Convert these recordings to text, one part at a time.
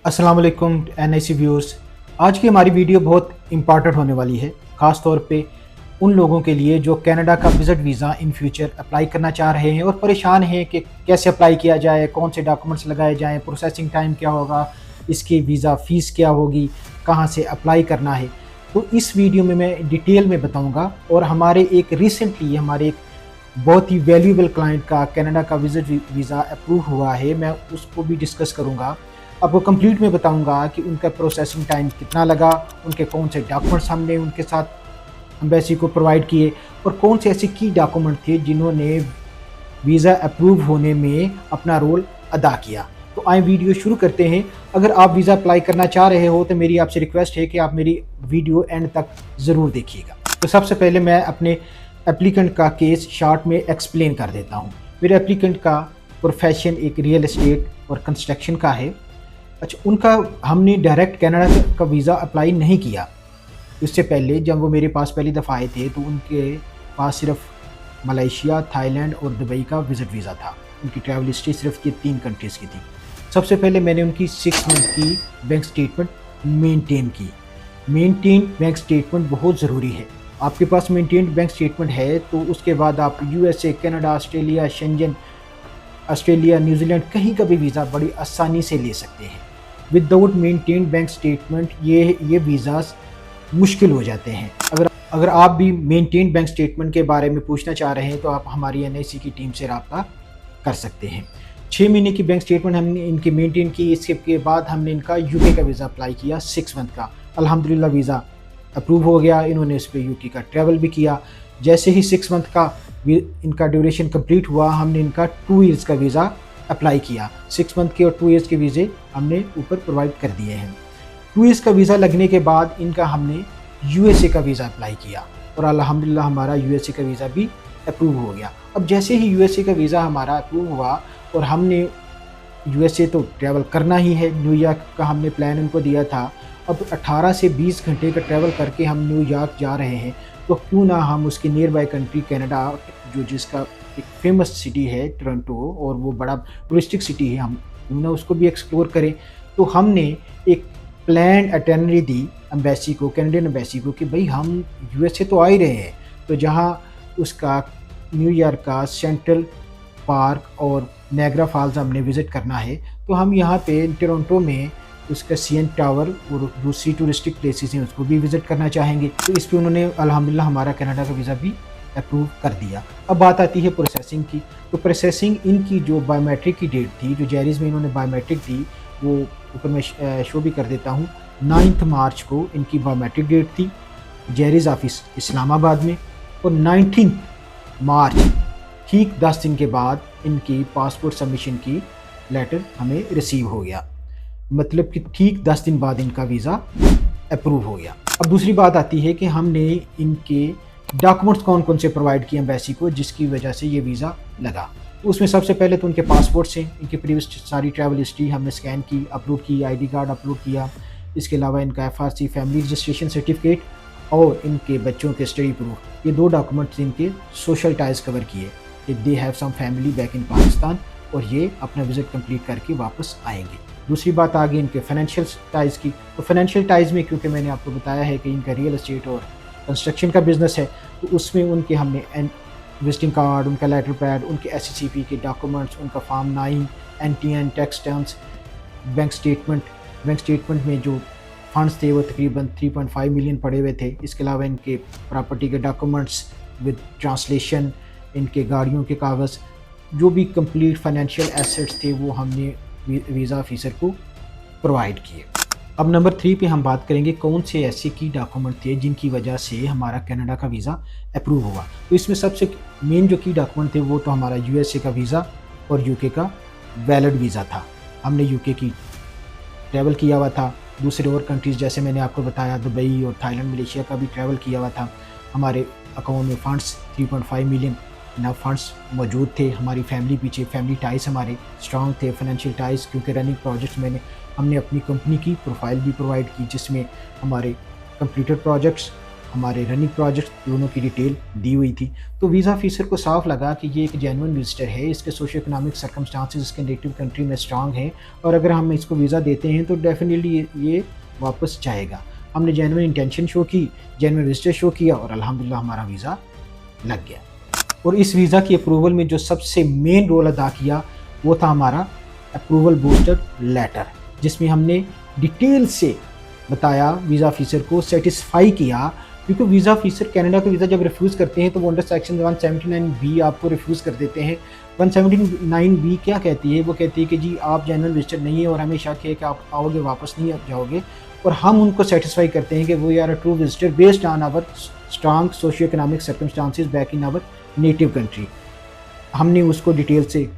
अस्सलाम वालेकुम NIC viewers. आज की हमारी वीडियो बहुत इंपॉर्टेंट होने वाली है, ख़ास तौर पे उन लोगों के लिए जो कनाडा का visit visa in future apply करना चाह रहे हैं और परेशान हैं कि कैसे अप्लाई किया जाए, कौन से डॉक्यूमेंट्स लगाए जाएँ, प्रोसेसिंग टाइम क्या होगा, इसकी वीज़ा फ़ीस क्या होगी, कहाँ से अप्लाई करना है। तो इस वीडियो में मैं डिटेल में बताऊँगा और हमारे एक बहुत ही वैल्यूएबल क्लाइंट का कनाडा का विज़िट वीज़ा अप्रूव हुआ है, मैं उसको भी डिस्कस करूँगा। आपको कंप्लीट में बताऊँगा कि उनका प्रोसेसिंग टाइम कितना लगा, उनके कौन से डॉक्यूमेंट्स हमने उनके साथ एम्बेसी को प्रोवाइड किए और कौन से ऐसे की डॉक्यूमेंट थे जिन्होंने वीज़ा अप्रूव होने में अपना रोल अदा किया। तो आइए वीडियो शुरू करते हैं। अगर आप वीज़ा अप्लाई करना चाह रहे हो तो मेरी आपसे रिक्वेस्ट है कि आप मेरी वीडियो एंड तक ज़रूर देखिएगा। तो सबसे पहले मैं अपने एप्लीकेंट का केस शॉर्ट में एक्सप्लेन कर देता हूँ। मेरे एप्लीकेंट का प्रोफेशन एक रियल एस्टेट और कंस्ट्रक्शन का है। अच्छा, उनका हमने डायरेक्ट कनाडा का वीज़ा अप्लाई नहीं किया। इससे पहले जब वो मेरे पास पहली दफ़ा आए थे तो उनके पास सिर्फ मलेशिया, थाईलैंड और दुबई का विज़िट वीज़ा था। उनकी ट्रैवल हिस्ट्री सिर्फ ये 3 कंट्रीज़ की थी। सबसे पहले मैंने उनकी 6 मंथ की बैंक स्टेटमेंट मेंटेन की। मेंटेन बैंक स्टेटमेंट बहुत ज़रूरी है। आपके पास मेंटेन्ड बैंक स्टेटमेंट है तो उसके बाद आप USA, Canada, Australia, Schengen, Australia, New Zealand कहीं का भी वीज़ा बड़ी आसानी से ले सकते हैं। विदाउट मेंटेन्ड बैंक स्टेटमेंट ये वीज़ास मुश्किल हो जाते हैं। अगर आप भी मेंटेन्ड बैंक स्टेटमेंट के बारे में पूछना चाह रहे हैं तो आप हमारी NIC की टीम से रब्ता कर सकते हैं। 6 महीने की बैंक स्टेटमेंट हमने इनकी मेंटेन की। इसके बाद हमने इनका UK का वीज़ा अप्लाई किया 6 मंथ का। अल्हम्दुलिल्लाह वीज़ा अप्रूव हो गया। इन्होंने इस पे UK का ट्रैवल भी किया। जैसे ही 6 मंथ का इनका ड्यूरेशन कंप्लीट हुआ, हमने इनका 2 ईयर्स का वीज़ा अप्लाई किया। 6 मंथ के और 2 ईयर्स के वीज़े हमने ऊपर प्रोवाइड कर दिए हैं। 2 ईयर्स का वीज़ा लगने के बाद इनका हमने USA का वीज़ा अप्लाई किया और अल्हम्दुलिल्लाह हमारा USA का वीज़ा भी अप्रूव हो गया। अब जैसे ही USA का वीज़ा हमारा अप्रूव हुआ और हमने USA तो ट्रैवल करना ही है, न्यूयॉर्क का हमने प्लान उनको दिया था। अब 18 से 20 घंटे का ट्रैवल करके हम न्यूयॉर्क जा रहे हैं, तो क्यों ना हम उसके नियर बाय कंट्री कनाडा, जिसका एक फेमस सिटी है टोरंटो और वो बड़ा टूरिस्टिक सिटी है, हम क्यों ना उसको भी एक्सप्लोर करें। तो हमने एक प्लान एटर्नरी दी एम्बेसी को, कैनेडियन एम्बेसी को, कि भाई हम USA तो आ ही रहे हैं, तो जहाँ उसका न्यूयॉर्क का सेंट्रल पार्क और नायग्रा फॉल्स हमने विज़िट करना है, तो हम यहाँ पे टोरंटो में उसका CN टावर और दूसरी टूरिस्टिक प्लेसेस हैं उसको भी विज़िट करना चाहेंगे। तो इस पे उन्होंने अल्हम्दुलिल्लाह हमारा कनाडा का वीज़ा भी अप्रूव कर दिया। अब बात आती है प्रोसेसिंग की। तो प्रोसेसिंग इनकी जो बायोमेट्रिक की डेट थी, जो जेरिस में इन्होंने बायोमेट्रिक दी, वो ऊपर मैं शो भी कर देता हूँ। 9 मार्च को इनकी बायोमेट्रिक डेट थी जेरिस ऑफिस इस्लामाबाद में, और 19 मार्च ठीक 10 दिन के बाद इनकी पासपोर्ट सबमिशन की लेटर हमें रिसीव हो गया। मतलब कि ठीक 10 दिन बाद इनका वीज़ा अप्रूव हो गया। अब दूसरी बात आती है कि हमने इनके डॉक्यूमेंट्स कौन कौन से प्रोवाइड किए एम्बेसी को जिसकी वजह से ये वीज़ा लगा। तो उसमें सबसे पहले तो उनके पासपोर्ट्स हैं, इनकी प्रीवियस सारी ट्रैवल हिस्ट्री हमने स्कैन की, अपलोड की, ID कार्ड अपलोड किया। इसके अलावा इनका FRC फैमिली रजिस्ट्रेशन सर्टिफिकेट और इनके बच्चों के स्टडी प्रूफ, ये 2 डॉक्यूमेंट्स इनके सोशल टाइज कवर किए कि they have some family back in Pakistan और ये अपना विज़िट कंप्लीट करके वापस आएंगे। दूसरी बात आ गई इनके फाइनेंशियल टाइज़ की। तो फाइनेंशियल टाइज़ में क्योंकि मैंने आपको बताया है कि इनका रियल एस्टेट और कंस्ट्रक्शन का बिज़नेस है, तो उसमें उनके हमने विजिटिंग कार्ड, उनका लेटर पैड, उनके SCCP के डॉक्यूमेंट्स, उनका form 9, NTN, tax terms, bank statement में जो फंड्स थे वो तकरीबन 3.5 मिलियन पड़े हुए थे। इसके अलावा इनके प्रॉपर्टी के डॉक्यूमेंट्स विद ट्रांसलेशन, इनके गाड़ियों के कागज़, जो भी कंप्लीट फाइनेंशियल एसेट्स थे वो हमने वीज़ा ऑफिसर को प्रोवाइड किए। अब नंबर 3 पे हम बात करेंगे कौन से ऐसे की डॉक्यूमेंट थे जिनकी वजह से हमारा कनाडा का वीज़ा अप्रूव हुआ। तो इसमें सबसे मेन जो की डॉक्यूमेंट थे वो तो हमारा USA का वीज़ा और UK का वैलिड वीज़ा था। हमने UK की ट्रैवल किया हुआ था। दूसरे और कंट्रीज़ जैसे मैंने आपको बताया दुबई और थाईलैंड, मलेशिया का भी ट्रैवल किया हुआ था। हमारे अकाउंट में फ़ंड्स 3.5 मिलियन ना फंड्स मौजूद थे। हमारी फैमिली पीछे, फैमिली टाइज हमारे स्ट्रॉन्ग थे, फाइनेंशियल टाइज, क्योंकि रनिंग प्रोजेक्ट्स हमने अपनी कंपनी की प्रोफाइल भी प्रोवाइड की जिसमें हमारे कंप्लीटेड प्रोजेक्ट्स हमारे रनिंग प्रोजेक्ट दोनों की डिटेल दी हुई थी। तो वीज़ा ऑफिसर को साफ लगा कि ये एक जेन्युइन विजिटर है, इसके सोशियो इकोनॉमिक सर्कमस्टांसेस इसके नेटिव कंट्री में स्ट्रांग हैं और अगर हम इसको वीज़ा देते हैं तो डेफिनेटली ये वापस जाएगा। हमने जेन्युइन इंटेंशन शो की, जेन्युइन विजिटर शो किया और अल्हम्दुलिल्लाह हमारा वीज़ा लग गया। और इस वीज़ा की अप्रूवल में जो सबसे मेन रोल अदा किया वो था हमारा अप्रूवल बूस्टर लेटर, जिसमें हमने डिटेल से बताया, वीज़ा ऑफिसर को सेटिस्फाई किया, क्योंकि वीज़ा ऑफिसर कनाडा का वीज़ा जब रिफ्यूज़ करते हैं तो वो अंडर सेक्शन 179B आपको रिफ्यूज़ कर देते हैं। 179B क्या कहती है? वो कहती है कि जी आप जेन्युइन विजिटर नहीं है और हमें शक है कि आप आओगे वापस नहीं जाओगे, और हम उनको सेटिस्फाई करते हैं कि we are a true visitor based on our strong socio economic circumstances back in our native country. हमने उसको डिटेल से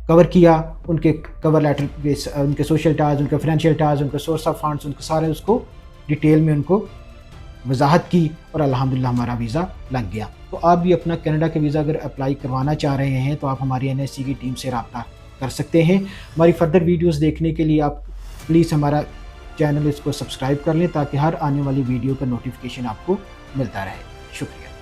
कवर किया, उनके कवर लेटर पे उनके सोशल टाज, उनके फाइनेंशियल टाज, उनके सोर्स ऑफ फंड्स, उनके सारे उसको डिटेल में उनको वजाहत की और अल्हम्दुलिल्लाह हमारा वीज़ा लग गया। तो आप भी अपना कनाडा का वीज़ा अगर अप्लाई करवाना चाह रहे हैं तो आप हमारी NSC की टीम से रब्ता कर सकते हैं। हमारी फर्दर वीडियोज़ देखने के लिए आप प्लीज़ हमारा चैनल इसको सब्सक्राइब कर लें ताकि हर आने वाली वीडियो का नोटिफिकेशन आपको मिलता रहे। शुक्रिया।